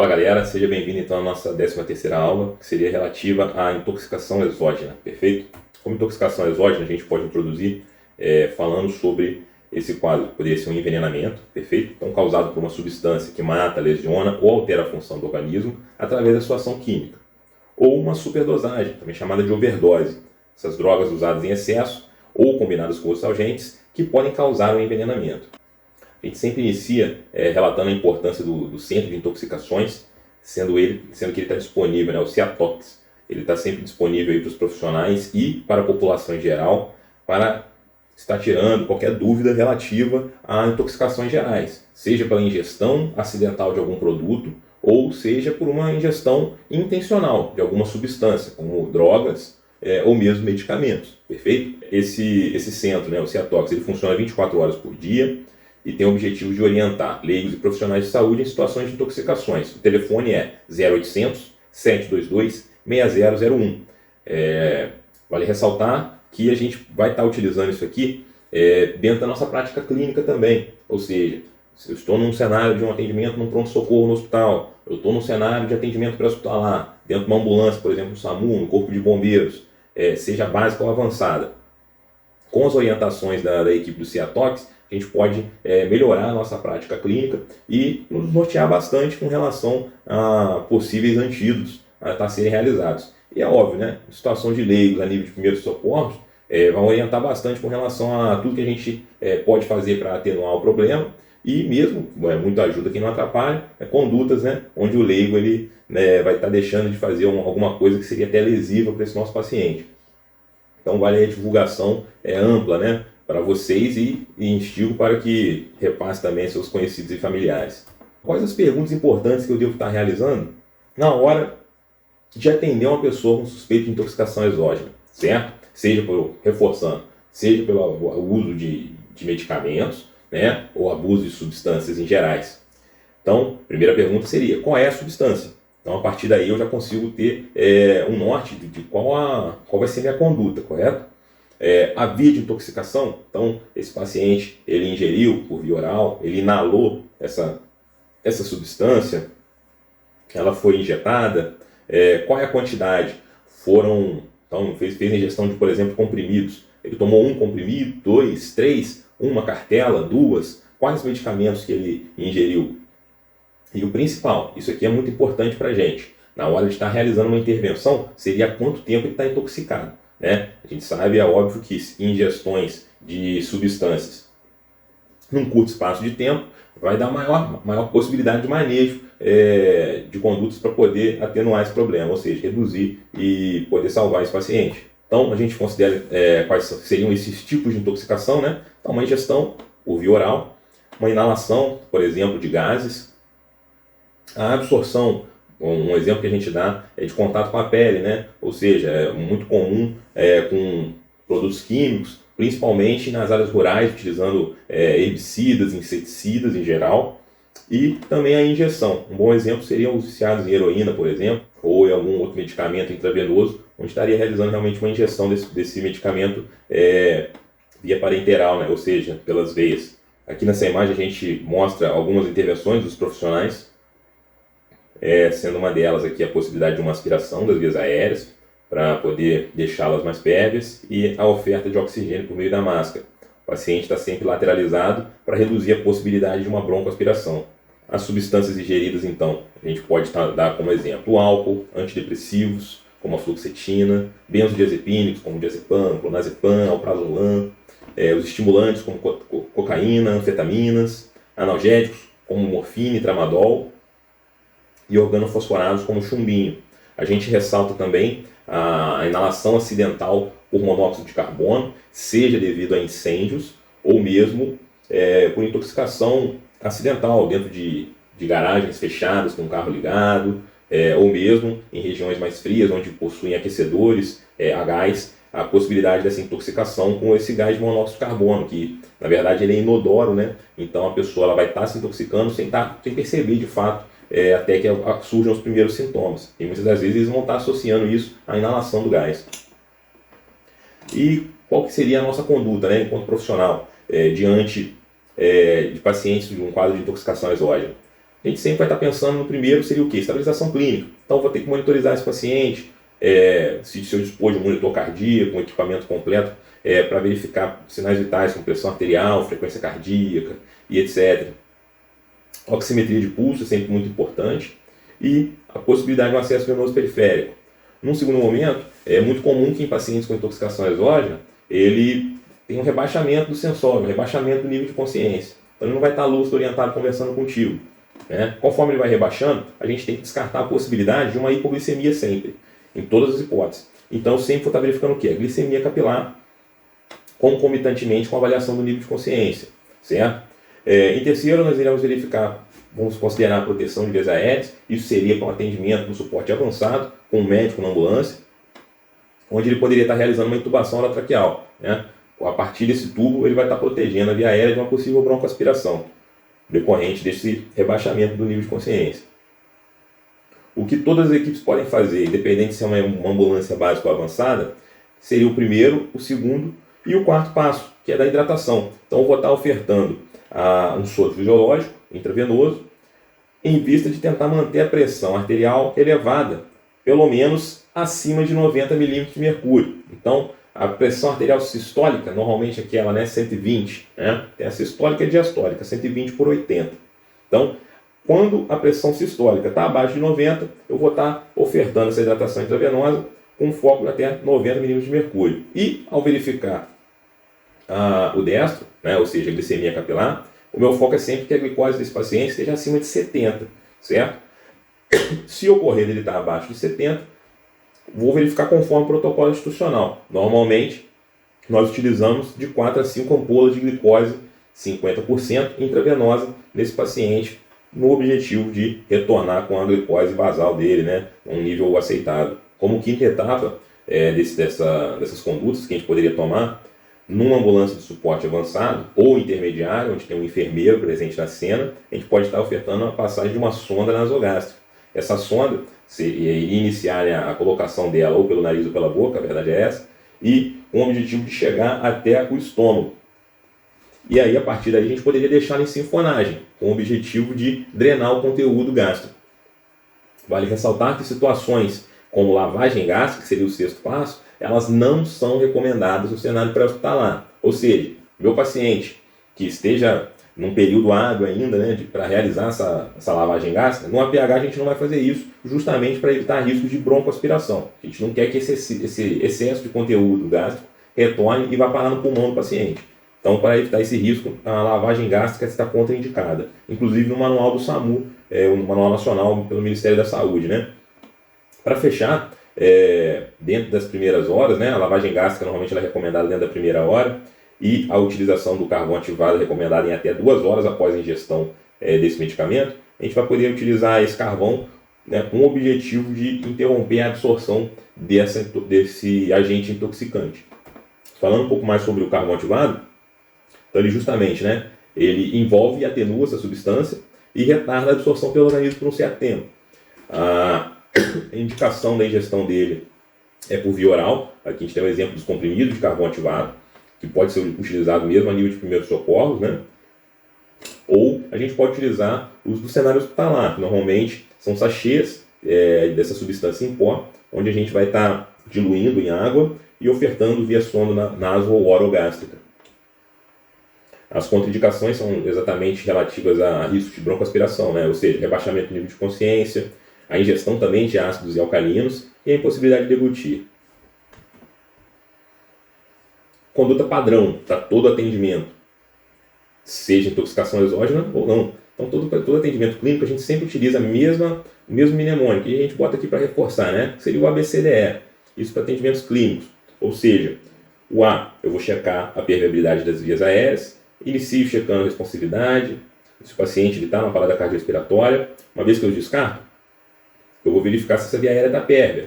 Fala galera, seja bem-vindo então à nossa 13ª aula, que seria relativa à intoxicação exógena, perfeito? Como intoxicação exógena a gente pode introduzir falando sobre esse quadro, que poderia ser um envenenamento, perfeito? Então causado por uma substância que mata, lesiona ou altera a função do organismo através da sua ação química. Ou uma superdosagem, também chamada de overdose, essas drogas usadas em excesso ou combinadas com outros agentes que podem causar um envenenamento. A gente sempre inicia relatando a importância do centro de intoxicações, sendo que ele está disponível, né, o CIATOX. Ele está sempre disponível para os profissionais e para a população em geral, para estar tirando qualquer dúvida relativa a intoxicações gerais, seja pela ingestão acidental de algum produto, ou seja por uma ingestão intencional de alguma substância, como drogas ou mesmo medicamentos, perfeito?Esse centro, né, o CIATOX, ele funciona 24 horas por dia, e tem o objetivo de orientar leigos e profissionais de saúde em situações de intoxicações. O telefone é 0800 722 6001. Vale ressaltar que a gente vai estar utilizando isso aqui dentro da nossa prática clínica também. Ou seja, se eu estou num cenário de um atendimento num pronto-socorro no hospital, eu estou num cenário de atendimento pré-hospitalar, dentro de uma ambulância, por exemplo, no SAMU, no Corpo de Bombeiros, seja básica ou avançada. Com as orientações da equipe do CIATOX, a gente pode melhorar a nossa prática clínica e nos nortear bastante com relação a possíveis antídotos a estar serem realizados. E é óbvio, né? Situação de leigos a nível de primeiros socorros vão orientar bastante com relação a tudo que a gente pode fazer para atenuar o problema e mesmo, muita ajuda que não atrapalha, condutas, né, onde o leigo ele, vai estar deixando de fazer alguma coisa que seria até lesiva para esse nosso paciente. Então vale a divulgação ampla, né, para vocês e instigo para que repasse também seus conhecidos e familiares. Quais as perguntas importantes que eu devo estar realizando na hora de atender uma pessoa com suspeita de intoxicação exógena, certo? Seja reforçando, seja pelo uso de medicamentos, né, ou abuso de substâncias em gerais. Então, a primeira pergunta seria, qual é a substância? Então, a partir daí eu já consigo ter um norte de qual vai ser a minha conduta, correto? A via de intoxicação, então esse paciente ele ingeriu por via oral, ele inalou essa substância, ela foi injetada, qual é a quantidade? Então fez ingestão de, por exemplo, comprimidos, ele tomou um comprimido, 2, 3, uma cartela, 2, quais medicamentos que ele ingeriu? E o principal, isso aqui é muito importante para a gente, na hora de estar realizando uma intervenção, seria há quanto tempo ele está intoxicado. Né? A gente sabe, é óbvio que ingestões de substâncias num curto espaço de tempo vai dar maior possibilidade de manejo de condutas para poder atenuar esse problema, ou seja, reduzir e poder salvar esse paciente. Então a gente considera quais seriam esses tipos de intoxicação, né? Então uma ingestão por via oral, uma inalação, por exemplo, de gases, a absorção. Um exemplo que a gente dá é de contato com a pele, né? Ou seja, é muito comum com produtos químicos, principalmente nas áreas rurais, utilizando herbicidas, inseticidas em geral, e também a injeção. Um bom exemplo seria os viciados em heroína, por exemplo, ou em algum outro medicamento intravenoso, onde estaria realizando realmente uma injeção desse medicamento via parenteral, né? Ou seja, pelas veias. Aqui nessa imagem a gente mostra algumas intervenções dos profissionais, sendo uma delas aqui a possibilidade de uma aspiração das vias aéreas para poder deixá-las mais pérvias e a oferta de oxigênio por meio da máscara. O paciente está sempre lateralizado para reduzir a possibilidade de uma broncoaspiração. As substâncias ingeridas, então, a gente pode dar como exemplo o álcool, antidepressivos, como a fluoxetina, benzodiazepínicos, como diazepam, clonazepam, alprazolam, os estimulantes, como cocaína, anfetaminas, analgésicos, como morfina e tramadol, e organofosforados como chumbinho. A gente ressalta também a inalação acidental por monóxido de carbono, seja devido a incêndios ou mesmo por intoxicação acidental dentro de garagens fechadas com o carro ligado, ou mesmo em regiões mais frias onde possuem aquecedores a gás, a possibilidade dessa intoxicação com esse gás de monóxido de carbono, que na verdade ele é inodoro, né? Então a pessoa ela vai estar se intoxicando sem perceber de fato, até que surjam os primeiros sintomas. E muitas das vezes eles vão estar associando isso à inalação do gás. E qual que seria a nossa conduta, né, enquanto profissional, diante de pacientes de um quadro de intoxicação exógena? a gente sempre vai estar pensando no primeiro, seria o quê? Estabilização clínica. Então, vou ter que monitorizar esse paciente, se eu dispor de um monitor cardíaco, um equipamento completo, para verificar sinais vitais como pressão arterial, frequência cardíaca e etc. Oximetria de pulso é sempre muito importante e a possibilidade de um acesso venoso periférico. Num segundo momento, é muito comum que em pacientes com intoxicação exógena, ele tem um rebaixamento do sensório, um rebaixamento do nível de consciência. Então ele não vai estar lúcido, orientado, conversando contigo. Conforme ele vai rebaixando, a gente tem que descartar a possibilidade de uma hipoglicemia sempre, em todas as hipóteses. Então eu sempre vou estar verificando o quê? A glicemia capilar, concomitantemente com a avaliação do nível de consciência, certo? Em terceiro, nós iremos verificar, vamos considerar a proteção de vias aéreas. Isso seria com atendimento no suporte avançado, com um médico na ambulância, onde ele poderia estar realizando uma intubação orotraqueal. A partir desse tubo, ele vai estar protegendo a via aérea de uma possível broncoaspiração, decorrente desse rebaixamento do nível de consciência. O que todas as equipes podem fazer, independente se é uma ambulância básica ou avançada, seria o primeiro, o segundo e o quarto passo, que é da hidratação. Então, eu vou estar ofertando um soro fisiológico intravenoso, em vista de tentar manter a pressão arterial elevada, pelo menos acima de 90 milímetros de mercúrio. Então, a pressão arterial sistólica, normalmente aquela 120, tem a sistólica e a diastólica, 120 por 80. Então, quando a pressão sistólica está abaixo de 90, eu vou estar ofertando essa hidratação intravenosa com foco de até 90 milímetros de mercúrio. E, ao verificar o destro, ou seja, a glicemia capilar, o meu foco é sempre que a glicose desse paciente esteja acima de 70, certo? Se ocorrer ele estar abaixo de 70, vou verificar conforme o protocolo institucional. Normalmente, nós utilizamos de 4 a 5 ampolas de glicose 50% intravenosa nesse paciente, no objetivo de retornar com a glicose basal dele, a um nível aceitável. Como quinta etapa dessas condutas que a gente poderia tomar, numa ambulância de suporte avançado ou intermediário, onde tem um enfermeiro presente na cena, a gente pode estar ofertando a passagem de uma sonda nasogástrica. Essa sonda iria iniciar a colocação dela ou pelo nariz ou pela boca, a verdade é essa, e com o objetivo de chegar até o estômago. E aí, a partir daí, a gente poderia deixar em sinfonagem, com o objetivo de drenar o conteúdo gástrico. Vale ressaltar que situações como lavagem gástrica, que seria o sexto passo, elas não são recomendadas no cenário pré-hospitalar. Ou seja, meu paciente que esteja num período hábil ainda, para realizar essa lavagem gástrica, no APH a gente não vai fazer isso, justamente para evitar riscos de broncoaspiração. A gente não quer que esse excesso de conteúdo gástrico retorne e vá parar no pulmão do paciente. Então, para evitar esse risco, a lavagem gástrica está contraindicada, inclusive no manual do SAMU, um manual nacional pelo Ministério da Saúde. Para fechar, dentro das primeiras horas, a lavagem gástrica normalmente ela é recomendada dentro da primeira hora, e a utilização do carvão ativado é recomendada em até 2 horas após a ingestão desse medicamento. A gente vai poder utilizar esse carvão com o objetivo de interromper a absorção desse agente intoxicante. Falando um pouco mais sobre o carvão ativado, então ele justamente ele envolve e atenua essa substância e retarda a absorção pelo organismo por um certo tempo. A indicação da ingestão dele é por via oral. Aqui a gente tem um exemplo dos comprimidos de carvão ativado, que pode ser utilizado mesmo a nível de primeiros socorros, ou a gente pode utilizar os do cenário hospitalar, que normalmente são sachês dessa substância em pó, onde a gente vai estar diluindo em água e ofertando via sonda naso ou orogástrica. As contraindicações são exatamente relativas a risco de broncoaspiração, ou seja, rebaixamento do nível de consciência, a ingestão também de ácidos e alcalinos e a impossibilidade de deglutir. Conduta padrão para todo atendimento, seja intoxicação exógena ou não. Então, todo atendimento clínico a gente sempre utiliza o mesmo mnemônico, e a gente bota aqui para reforçar, que seria o ABCDE, isso para atendimentos clínicos. Ou seja, o A, eu vou checar a permeabilidade das vias aéreas, inicio checando a responsividade, se o paciente está numa parada cardiorrespiratória. Uma vez que eu descarto, eu vou verificar se essa via aérea está pérvia.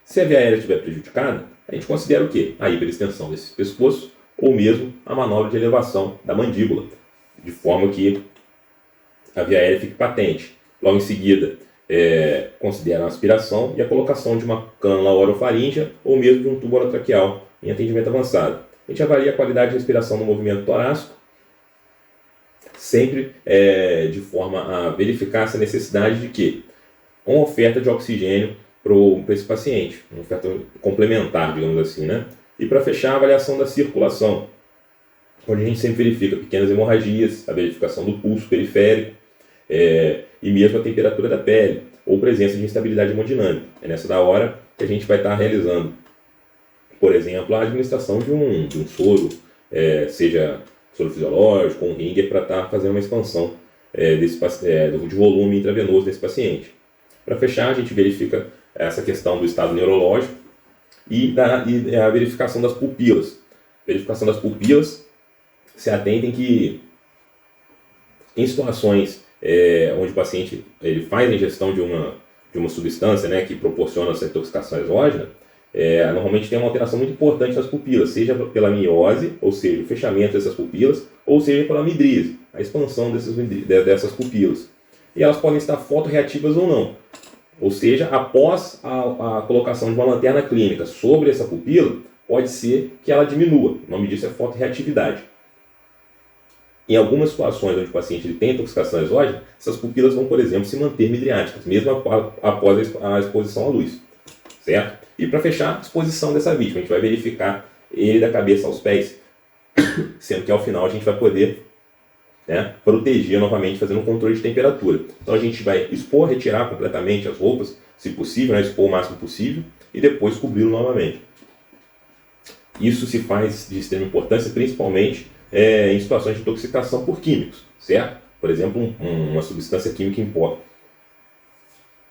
Se a via aérea estiver prejudicada, a gente considera o quê? A hiperextensão desse pescoço ou mesmo a manobra de elevação da mandíbula, de forma que a via aérea fique patente. Logo em seguida, considera a aspiração e a colocação de uma cânula orofaríngea ou mesmo de um tubo orotraqueal em atendimento avançado. A gente avalia a qualidade de respiração no movimento torácico. sempre de forma a verificar essa necessidade de que uma oferta de oxigênio para esse paciente, uma oferta complementar, digamos assim, né? E para fechar, a avaliação da circulação, onde a gente sempre verifica pequenas hemorragias, a verificação do pulso periférico e mesmo a temperatura da pele, ou presença de instabilidade hemodinâmica. É nessa da hora que a gente vai estar realizando, por exemplo, a administração de um soro, seja soro fisiológico ou um ringer, para estar fazendo uma expansão de volume intravenoso desse paciente. Para fechar, a gente verifica essa questão do estado neurológico e a verificação das pupilas. Verificação das pupilas, se atentem que em situações onde o paciente ele faz a ingestão de uma substância, né, que proporciona essa intoxicação exógena, normalmente tem uma alteração muito importante nas pupilas, seja pela miose, ou seja, o fechamento dessas pupilas, ou seja pela midríase, a expansão dessas pupilas. E elas podem estar fotorreativas ou não. Ou seja, após a colocação de uma lanterna clínica sobre essa pupila, pode ser que ela diminua. O nome disso é fotorreatividade. Em algumas situações onde o paciente tem intoxicação exógena, essas pupilas vão, por exemplo, se manter midriáticas, mesmo após a exposição à luz. Certo? E para fechar, a exposição dessa vítima, a gente vai verificar ele da cabeça aos pés, sendo que ao final a gente vai poder proteger novamente, fazendo um controle de temperatura. Então a gente vai retirar completamente as roupas, se possível, expor o máximo possível, e depois cobri-lo novamente. Isso se faz de extrema importância, principalmente em situações de intoxicação por químicos, certo? Por exemplo, uma substância química em pó,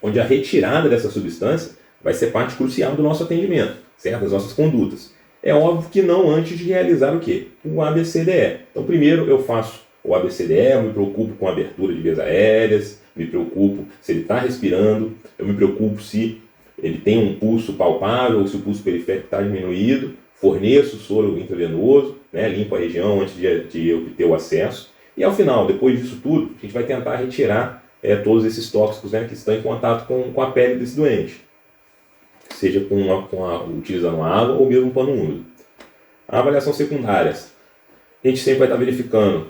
onde a retirada dessa substância vai ser parte crucial do nosso atendimento, certo? Das nossas condutas. É óbvio que não antes de realizar o quê? O ABCDE. Então primeiro eu faço o ABCDE, eu me preocupo com a abertura de vias aéreas, me preocupo se ele está respirando, eu me preocupo se ele tem um pulso palpável ou se o pulso periférico está diminuído, forneço soro intravenoso, limpo a região antes de eu ter o acesso. E ao final, depois disso tudo, a gente vai tentar retirar todos esses tóxicos que estão em contato com a pele desse doente, seja utilizando água ou mesmo um pano úmido. A avaliação secundárias, a gente sempre vai estar verificando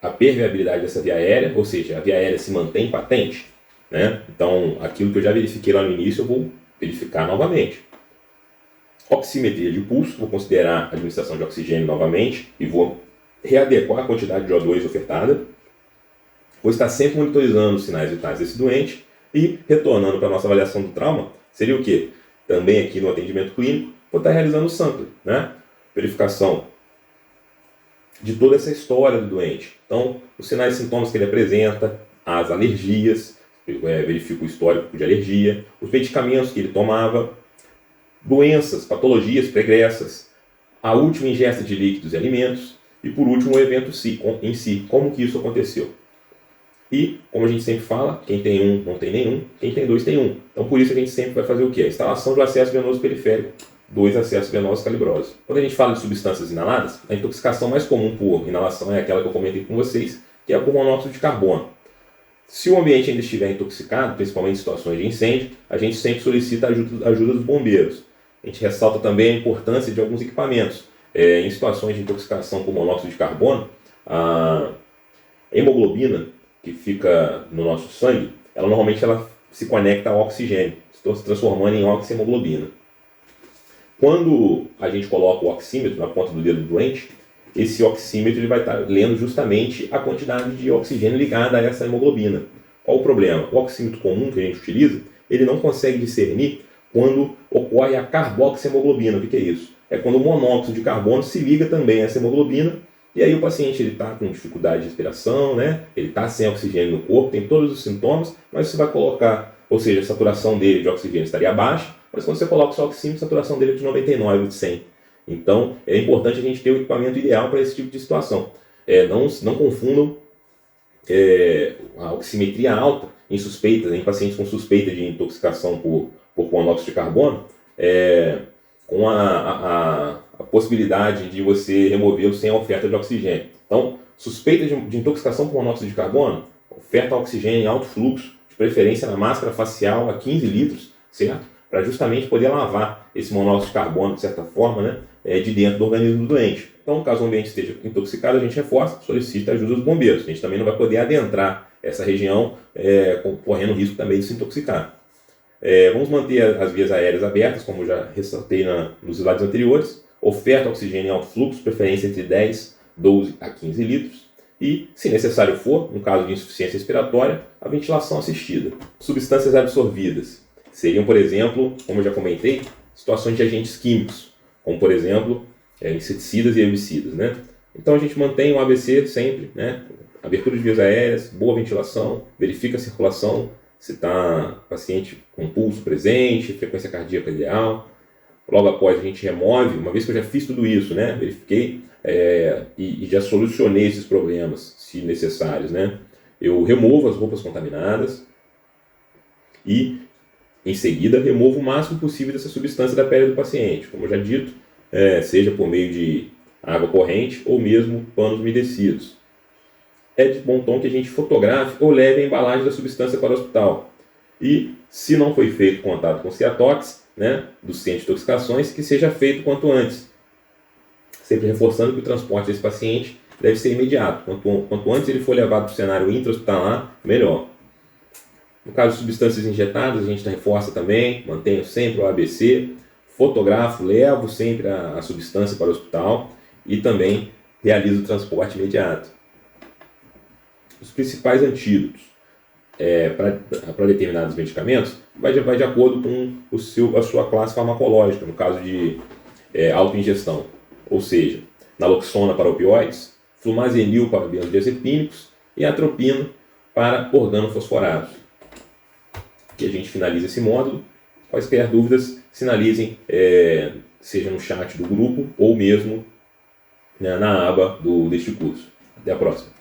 a permeabilidade dessa via aérea, ou seja, a via aérea se mantém patente, Então, aquilo que eu já verifiquei lá no início, eu vou verificar novamente. Oximetria de pulso, vou considerar a administração de oxigênio novamente e vou readequar a quantidade de O2 ofertada. Vou estar sempre monitorizando os sinais vitais desse doente e, retornando para a nossa avaliação do trauma, seria o quê? Também aqui no atendimento clínico, vou estar realizando o sampling, verificação de toda essa história do doente. Então, os sinais e sintomas que ele apresenta, as alergias, verifico o histórico de alergia, os medicamentos que ele tomava, doenças, patologias pregressas, a última ingesta de líquidos e alimentos e, por último, o evento em si, como que isso aconteceu. E, como a gente sempre fala, quem tem um não tem nenhum, quem tem dois tem um. Então, por isso a gente sempre vai fazer o quê? A instalação do acesso venoso periférico, 2 acessos venosos calibrosos. Quando a gente fala de substâncias inaladas, a intoxicação mais comum por inalação é aquela que eu comentei com vocês, que é por monóxido de carbono. Se o ambiente ainda estiver intoxicado, principalmente em situações de incêndio, a gente sempre solicita a ajuda dos bombeiros. A gente ressalta também a importância de alguns equipamentos. Em situações de intoxicação por monóxido de carbono, a hemoglobina que fica no nosso sangue, ela normalmente se conecta ao oxigênio, se transformando em oxihemoglobina. Quando a gente coloca o oxímetro na ponta do dedo do doente, esse oxímetro ele vai estar lendo justamente a quantidade de oxigênio ligada a essa hemoglobina. Qual o problema? O oxímetro comum que a gente utiliza, ele não consegue discernir quando ocorre a carboxihemoglobina. O que é isso? É quando o monóxido de carbono se liga também a essa hemoglobina, e aí o paciente está com dificuldade de respiração, ele está sem oxigênio no corpo, tem todos os sintomas, mas você vai colocar, ou seja, a saturação dele de oxigênio estaria baixa, mas quando você coloca o seu oxímetro, a saturação dele é de 99, de 100. Então, é importante a gente ter o equipamento ideal para esse tipo de situação. Não confundam a oximetria alta em pacientes com suspeita de intoxicação por monóxido de carbono, com a possibilidade de você removê-lo sem a oferta de oxigênio. Então, suspeita de intoxicação por monóxido de carbono, oferta oxigênio em alto fluxo, de preferência na máscara facial a 15 litros, certo? Para justamente poder lavar esse monóxido de carbono, de certa forma, de dentro do organismo do doente. Então, caso o ambiente esteja intoxicado, a gente reforça, solicita a ajuda dos bombeiros. A gente também não vai poder adentrar essa região correndo risco também de se intoxicar. Vamos manter as vias aéreas abertas, como já ressaltei nos slides anteriores. Oferta oxigênio em alto fluxo, preferência entre 10, 12 a 15 litros. E, se necessário for, no caso de insuficiência respiratória, a ventilação assistida. Substâncias absorvidas seriam, por exemplo, como eu já comentei, situações de agentes químicos, como, por exemplo, inseticidas e herbicidas, né? Então a gente mantém o ABC sempre, né? Abertura de vias aéreas, boa ventilação, verifica a circulação, se está paciente com pulso presente, frequência cardíaca ideal. Logo após a gente remove, uma vez que eu já fiz tudo isso, né? Verifiquei e já solucionei esses problemas, se necessários, né? Eu removo as roupas contaminadas e, em seguida, removo o máximo possível dessa substância da pele do paciente, como eu já dito, seja por meio de água corrente ou mesmo panos umedecidos. É de bom tom que a gente fotografe ou leve a embalagem da substância para o hospital. E, se não foi feito contato com o Ciatox, né, do Centro de Intoxicações, que seja feito quanto antes. Sempre reforçando que o transporte desse paciente deve ser imediato. Quanto antes ele for levado para o cenário intra-hospitalar, melhor. No caso de substâncias injetadas, a gente reforça também, mantenho sempre o ABC, fotografo, levo sempre a substância para o hospital e também realizo o transporte imediato. Os principais antídotos para determinados medicamentos vai de acordo com a sua classe farmacológica, no caso de autoingestão, ou seja, naloxona para opioides, flumazenil para benzodiazepínicos e atropina para organofosforados. E a gente finaliza esse módulo. Quaisquer dúvidas, sinalizem, seja no chat do grupo ou mesmo, né, na aba deste curso. Até a próxima.